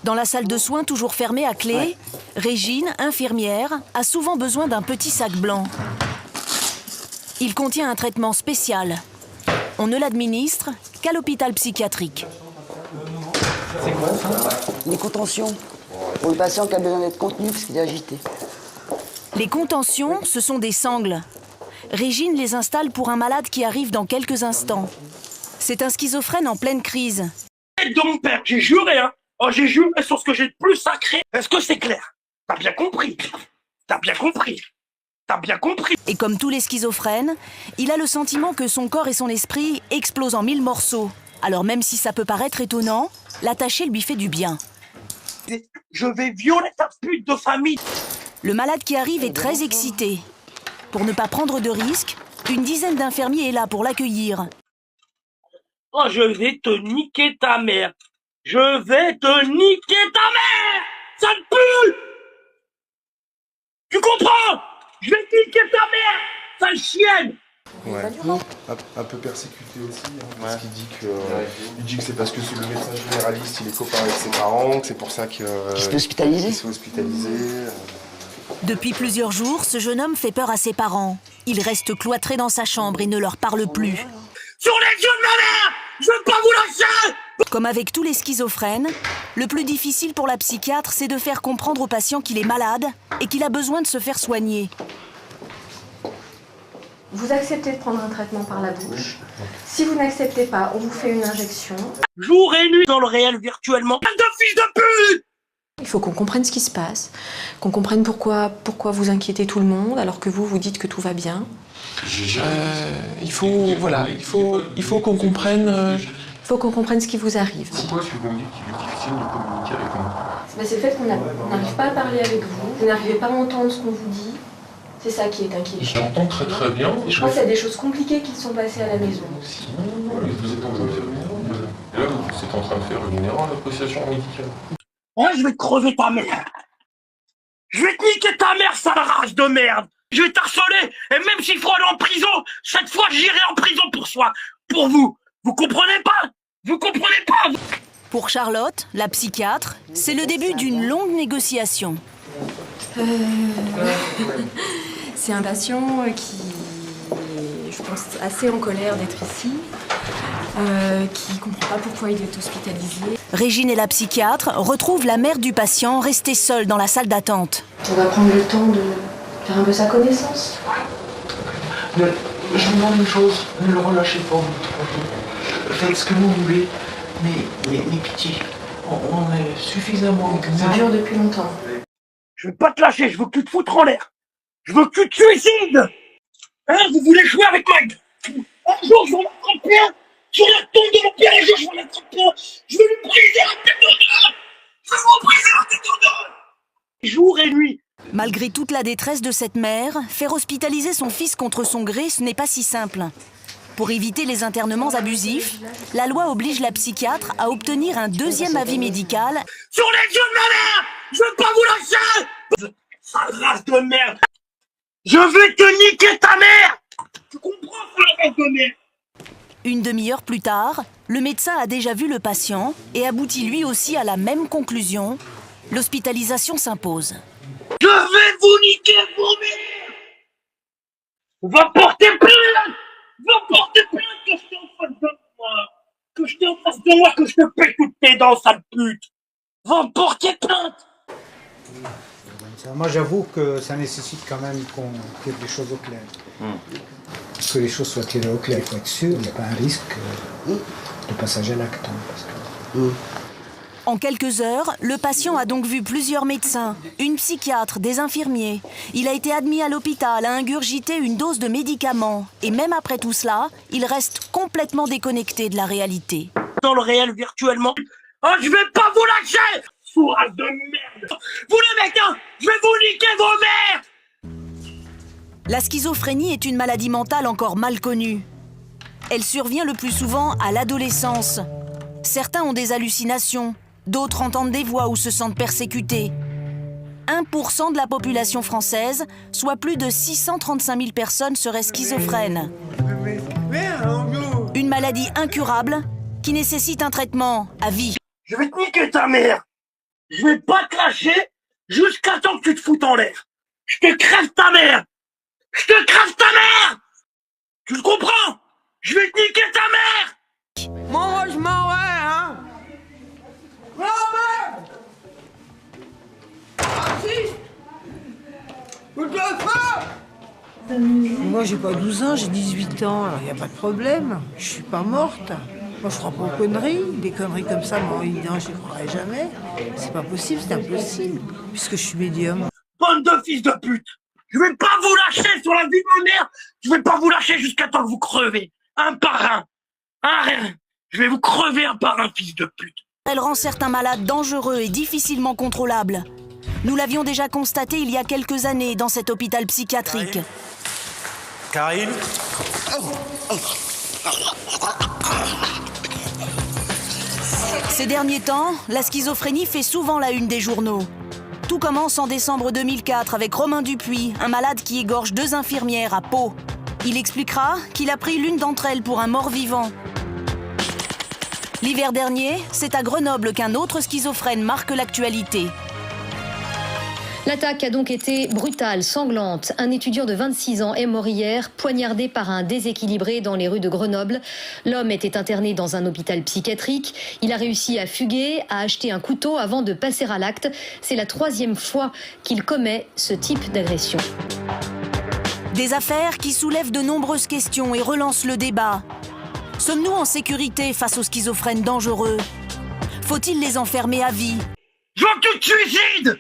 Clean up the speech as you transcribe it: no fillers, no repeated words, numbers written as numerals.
Dans la salle de soins toujours fermée à clé, Régine, infirmière, a souvent besoin d'un petit sac blanc. Il contient un traitement spécial. On ne l'administre qu'à l'hôpital psychiatrique. C'est quoi ça? Des contentions pour le patient qui a besoin d'être contenu parce qu'il est agité. Les contentions, ce sont des sangles. Régine les installe pour un malade qui arrive dans quelques instants. C'est un schizophrène en pleine crise. De mon père, j'ai juré, hein. Oh, j'ai juré sur ce que j'ai de plus sacré. Est-ce que c'est clair? T'as bien compris? T'as bien compris? T'as bien compris? Et comme tous les schizophrènes, il a le sentiment que son corps et son esprit explosent en 1000 morceaux. Alors même si ça peut paraître étonnant, l'attacher lui fait du bien. Je vais violer ta pute de famille. Le malade qui arrive est très excité. Pour ne pas prendre de risques, une dizaine d'infirmiers est là pour l'accueillir. Oh, je vais te niquer ta mère. Je vais te niquer ta mère. Ça te pue. Tu comprends? Je vais te niquer ta mère. Sale chienne. Ouais. Un peu persécuté aussi, hein, parce qu'il dit que c'est parce que le médecin généraliste il est copain avec ses parents, que c'est pour ça qu'il s'est hospitalisé. Qu'il s'est hospitalisé. Depuis plusieurs jours, ce jeune homme fait peur à ses parents. Il reste cloîtré dans sa chambre et ne leur parle plus. Sur les yeux de ma mère. Je veux pas vous lâcher. Comme avec tous les schizophrènes, le plus difficile pour la psychiatre, c'est de faire comprendre au patient qu'il est malade et qu'il a besoin de se faire soigner. Vous acceptez de prendre un traitement par la bouche. Si vous n'acceptez pas, on vous fait une injection. Jour et nuit dans le réel virtuellement. De fils de pute. Il faut qu'on comprenne ce qui se passe, qu'on comprenne pourquoi vous inquiétez tout le monde alors que vous dites que tout va bien. Il faut qu'on comprenne... Il faut qu'on comprenne ce qui vous arrive. Pourquoi est-ce que vous me dites qu'il est difficile de communiquer avec moi? C'est le fait qu'on n'arrive pas à parler avec vous, vous n'arrivez pas à entendre ce qu'on vous dit. C'est ça qui est inquiétant. J'entends très bien. Je crois qu'il y a des choses compliquées qui se sont passées à la maison. Vous êtes en train de faire une erreur. Et là, vous êtes en train de faire une erreur d'appréciation médicale. Ouais, je vais crever ta mère. Je vais te niquer ta mère, sale race de merde. Je vais t'harceler. Et même s'il faut aller en prison, cette fois j'irai en prison pour soi. Pour vous. Vous comprenez pas? Vous comprenez pas? Pour Charlotte, la psychiatre, c'est le début d'une longue négociation. C'est un patient qui est, je pense, assez en colère d'être ici, qui ne comprend pas pourquoi il est hospitalisé. Régine et la psychiatre retrouvent la mère du patient restée seule dans la salle d'attente. On va prendre le temps de faire un peu sa connaissance. Je vous demande une chose, ne le relâchez pas. Faites ce que vous voulez, mais pitié, on est suffisamment... Ça dure depuis longtemps. Je vais pas te lâcher, je veux que tu te foutes en l'air. Je veux que tu te suicides. Hein, vous voulez jouer avec moi? Un jour, je vais en attraper un sur la tombe de mon père, un jour, je vais en attraper un. Je vais lui briser la tête en deux. Je vais vous briser la tête en deux. Jour et nuit. Malgré toute la détresse de cette mère, faire hospitaliser son fils contre son gré, ce n'est pas si simple. Pour éviter les internements abusifs, la loi oblige la psychiatre à obtenir un deuxième avis médical. Sur les yeux de ma mère. Je veux pas vous lâcher. Sale race de merde. Je vais te niquer ta mère. Tu comprends, sale race de merde? Une demi-heure plus tard, le médecin a déjà vu le patient et aboutit lui aussi à la même conclusion. L'hospitalisation s'impose. Je vais vous niquer vos mères. Va porter plainte. Va porter plainte que je t'ai en face de moi. Que je t'ai en face de moi, que je te pète toutes tes dents, sale pute. Va porter plainte. Moi, j'avoue que ça nécessite quand même qu'on tire les choses au clair. Que les choses soient tirées au clair, il faut être sûr, il n'y a pas un risque de passage à l'acte. Parce que... En quelques heures, le patient a donc vu plusieurs médecins, une psychiatre, des infirmiers. Il a été admis à l'hôpital, a ingurgité une dose de médicaments. Et même après tout cela, il reste complètement déconnecté de la réalité. Dans le réel virtuellement. Oh, je vais pas vous lâcher. Sourate de merde. Vous les mecs, hein, je vais vous niquer vos mères. La schizophrénie est une maladie mentale encore mal connue. Elle survient le plus souvent à l'adolescence. Certains ont des hallucinations, d'autres entendent des voix ou se sentent persécutés. 1% de la population française, soit plus de 635 000 personnes, seraient schizophrènes. Une maladie incurable qui nécessite un traitement à vie. Je vais te niquer ta mère. Je vais pas te lâcher jusqu'à temps que tu te foutes en l'air. Je te crève ta mère. Je te crève ta mère. Tu le comprends? Je vais te niquer ta mère. Moi, je m'en vais, hein. Moi, j'ai pas 12 ans, j'ai 18 ans, alors y a pas de problème. Je suis pas morte. Moi, je crois pas aux conneries. Des conneries comme ça, moi, évidemment, j'y croirais jamais. C'est pas possible, c'est impossible, puisque je suis médium. Bande de fils de pute. Je vais pas vous lâcher sur la vie de ma mère. Je vais pas vous lâcher jusqu'à temps que vous crevez. Un par un. Rien. Je vais vous crever un par un, fils de pute. Elle rend certains malades dangereux et difficilement contrôlables. Nous l'avions déjà constaté il y a quelques années dans cet hôpital psychiatrique. Karine. Ces derniers temps, la schizophrénie fait souvent la une des journaux. Tout commence en décembre 2004 avec Romain Dupuis, un malade qui égorge 2 infirmières à Pau. Il expliquera qu'il a pris l'une d'entre elles pour un mort-vivant. L'hiver dernier, c'est à Grenoble qu'un autre schizophrène marque l'actualité. L'attaque a donc été brutale, sanglante. Un étudiant de 26 ans est mort hier, poignardé par un déséquilibré dans les rues de Grenoble. L'homme était interné dans un hôpital psychiatrique. Il a réussi à fuguer, à acheter un couteau avant de passer à l'acte. C'est la 3e fois qu'il commet ce type d'agression. Des affaires qui soulèvent de nombreuses questions et relancent le débat. Sommes-nous en sécurité face aux schizophrènes dangereux? Faut-il les enfermer à vie? Je veux que tu te suicides.